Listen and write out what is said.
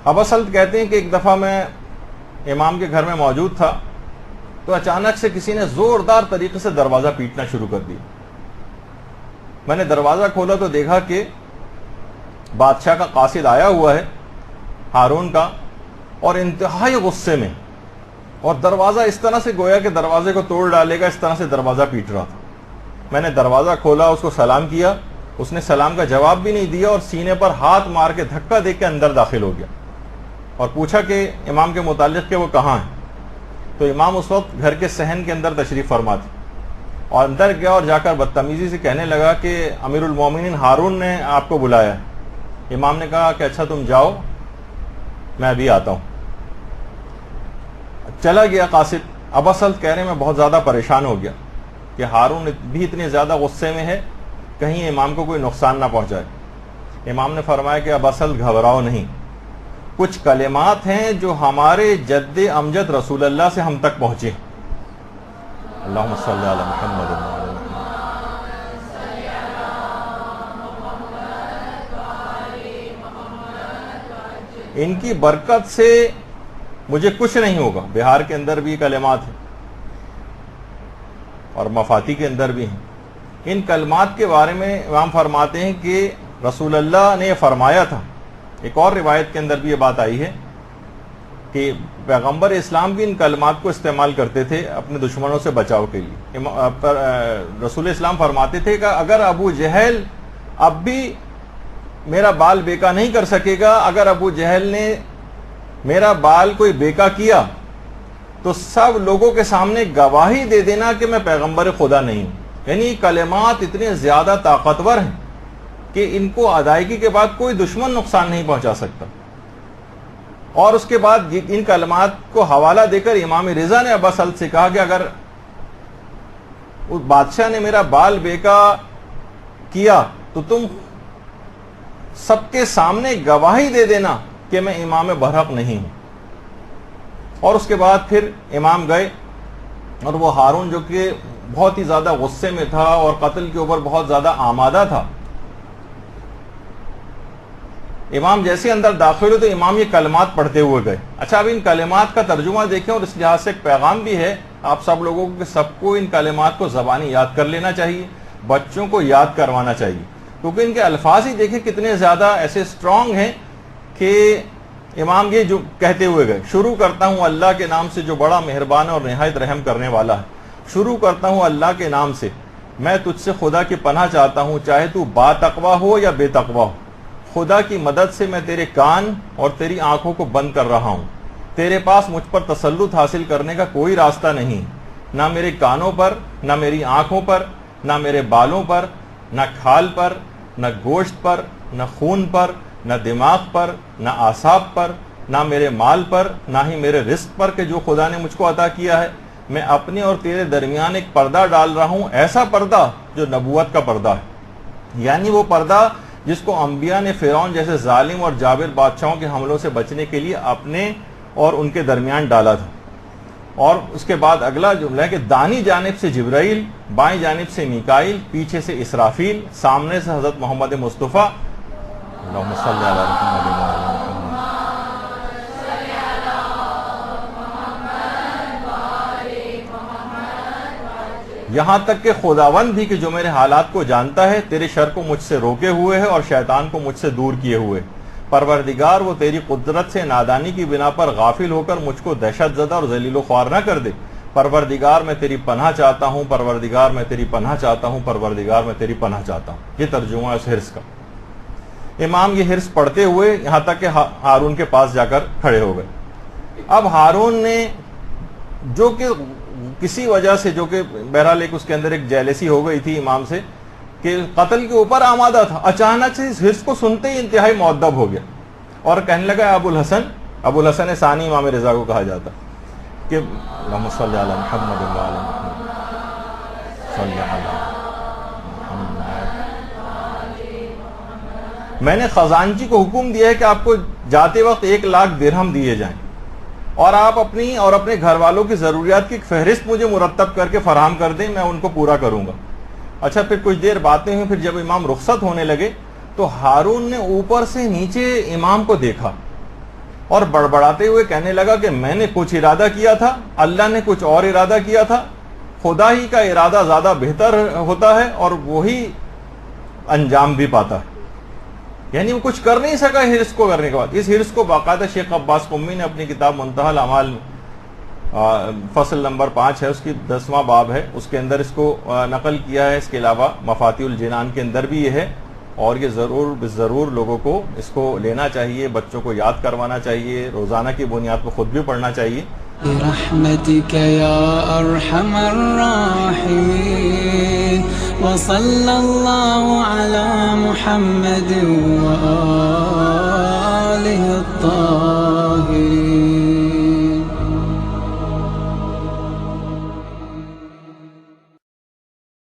ابا سلط کہتے ہیں کہ ایک دفعہ میں امام کے گھر میں موجود تھا تو اچانک سے کسی نے زوردار طریقے سے دروازہ پیٹنا شروع کر دیا. میں نے دروازہ کھولا تو دیکھا کہ بادشاہ کا قاصد آیا ہوا ہے ہارون کا، اور انتہائی غصے میں، اور دروازہ اس طرح سے گویا کہ دروازے کو توڑ ڈالے گا، اس طرح سے دروازہ پیٹ رہا تھا. میں نے دروازہ کھولا، اس کو سلام کیا، اس نے سلام کا جواب بھی نہیں دیا اور سینے پر ہاتھ مار کے دھکا دے کے اندر داخل ہو گیا اور پوچھا کہ امام کے متعلق کہ وہ کہاں ہیں. تو امام اس وقت گھر کے صحن کے اندر تشریف فرما تھے اور اندر گیا اور جا کر بدتمیزی سے کہنے لگا کہ امیر المومنین ہارون نے آپ کو بلایا ہے. امام نے کہا کہ اچھا تم جاؤ، میں ابھی آتا ہوں. چلا گیا قاصد. ابا سلط کہہ رہے ہیں میں بہت زیادہ پریشان ہو گیا کہ ہارون بھی اتنے زیادہ غصے میں ہے، کہیں امام کو کوئی نقصان نہ پہنچائے. امام نے فرمایا کہ ابا سلط گھبراؤ نہیں، کچھ کلمات ہیں جو ہمارے جد امجد رسول اللہ سے ہم تک پہنچے. اللہم صلی علی محمد وعلی محمد. ان کی برکت سے مجھے کچھ نہیں ہوگا. بہار کے اندر بھی کلمات ہیں اور مفاتی کے اندر بھی ہیں. ان کلمات کے بارے میں امام فرماتے ہیں کہ رسول اللہ نے یہ فرمایا تھا. ایک اور روایت کے اندر بھی یہ بات آئی ہے کہ پیغمبر اسلام بھی ان کلمات کو استعمال کرتے تھے اپنے دشمنوں سے بچاؤ کے لیے. رسول اسلام فرماتے تھے کہ اگر ابو جہل اب بھی میرا بال بیکا نہیں کر سکے گا، اگر ابو جہل نے میرا بال کوئی بیکا کیا تو سب لوگوں کے سامنے گواہی دے دینا کہ میں پیغمبر خدا نہیں ہوں. یعنی کلمات اتنے زیادہ طاقتور ہیں کہ ان کو ادائیگی کے بعد کوئی دشمن نقصان نہیں پہنچا سکتا. اور اس کے بعد ان کلمات کو حوالہ دے کر امام رضا نے ابا سلط سے کہا کہ اگر اس بادشاہ نے میرا بال بیکا کیا تو تم سب کے سامنے گواہی دے دینا کہ میں امام برحق نہیں ہوں. اور اس کے بعد پھر امام گئے اور وہ ہارون جو کہ بہت ہی زیادہ غصے میں تھا اور قتل کے اوپر بہت زیادہ آمادہ تھا، امام جیسے اندر داخل ہوئے تو امام یہ کلمات پڑھتے ہوئے گئے. اچھا اب ان کلمات کا ترجمہ دیکھیں اور اس لحاظ سے ایک پیغام بھی ہے آپ سب لوگوں کو کہ سب کو ان کلمات کو زبانی یاد کر لینا چاہیے، بچوں کو یاد کروانا چاہیے، کیونکہ ان کے الفاظ ہی دیکھیں کتنے زیادہ ایسے اسٹرانگ ہیں کہ امام یہ جو کہتے ہوئے گئے، شروع کرتا ہوں اللہ کے نام سے جو بڑا مہربان اور نہایت رحم کرنے والا ہے. شروع کرتا ہوں اللہ کے نام سے، میں تجھ سے خدا کی پناہ چاہتا ہوں، چاہے تو با تقوی ہو یا بے تقوی ہو. خدا کی مدد سے میں تیرے کان اور تیری آنکھوں کو بند کر رہا ہوں. تیرے پاس مجھ پر تسلط حاصل کرنے کا کوئی راستہ نہیں، نہ میرے کانوں پر، نہ میری آنکھوں پر، نہ میرے بالوں پر، نہ کھال پر، نہ گوشت پر، نہ خون پر، نہ دماغ پر، نہ اعصاب پر، نہ میرے مال پر، نہ ہی میرے رزق پر کہ جو خدا نے مجھ کو عطا کیا ہے. میں اپنے اور تیرے درمیان ایک پردہ ڈال رہا ہوں، ایسا پردہ جو نبوت کا پردہ ہے، یعنی وہ پردہ جس کو انبیاء نے فرعون جیسے ظالم اور جابر بادشاہوں کے حملوں سے بچنے کے لیے اپنے اور ان کے درمیان ڈالا تھا. اور اس کے بعد اگلا جملہ ہے کہ دانی جانب سے جبرائیل، بائیں جانب سے میکائیل، پیچھے سے اسرافیل، سامنے سے حضرت محمد مصطفیٰ. اللہم صلی علی محمد وعلی محمد. یہاں تک کہ خداوند بھی کہ جو میرے حالات کو جانتا ہے، تیرے شر کو مجھ سے روکے ہوئے ہے اور شیطان کو مجھ سے دور کیے ہوئے. پروردگار وہ تیری قدرت سے نادانی کی بنا پر غافل ہو کر مجھ کو دہشت زدہ اور ذلیل و خوار نہ کر دے. پروردگار میں تیری پناہ چاہتا ہوں، پروردگار میں تیری پناہ چاہتا ہوں، پروردگار میں تیری پناہ چاہتا ہوں. یہ ترجمہ ہے اس حرص کا. امام یہ حرص پڑھتے ہوئے یہاں تک کہ ہارون کے پاس جا کر کھڑے ہو گئے. اب ہارون نے جو کہ کسی وجہ سے، جو کہ بہرحال ایک اس کے اندر ایک جیلسی ہو گئی تھی امام سے کہ قتل کے اوپر آمادہ تھا، اچانک سے اس حرص کو سنتے ہی انتہائی مؤدب ہو گیا اور کہنے لگا ابو الحسن ثانی امام رضا کو کہا جاتا کہ اللہم صلی علی محمد وعلی محمد صلی علی محمد. میں نے خزانچی کو حکم دیا ہے کہ آپ کو جاتے وقت 1,00,000 درہم دیے جائیں اور آپ اپنی اور اپنے گھر والوں کی ضروریات کی ایک فہرست مجھے مرتب کر کے فراہم کر دیں، میں ان کو پورا کروں گا. اچھا پھر کچھ دیر باتیں ہوئیں. پھر جب امام رخصت ہونے لگے تو ہارون نے اوپر سے نیچے امام کو دیکھا اور بڑبڑاتے ہوئے کہنے لگا کہ میں نے کچھ ارادہ کیا تھا، اللہ نے کچھ اور ارادہ کیا تھا، خدا ہی کا ارادہ زیادہ بہتر ہوتا ہے اور وہی انجام بھی پاتا ہے. یعنی وہ کچھ کر نہیں سکا حرص کو کرنے کے بعد. اس حرص کو باقاعدہ شیخ عباس قمی نے اپنی کتاب منتہی الاعمال فصل نمبر 5 ہے، اس کی 10واں باب ہے، اس کے اندر اس کو نقل کیا ہے. اس کے علاوہ مفاتیح الجنان کے اندر بھی یہ ہے، اور یہ ضرور لوگوں کو اس کو لینا چاہیے، بچوں کو یاد کروانا چاہیے، روزانہ کی بنیاد پر خود بھی پڑھنا چاہیے. برحمتك يا أرحم الراحمين وصلى الله على محمد وآله الطاهرين.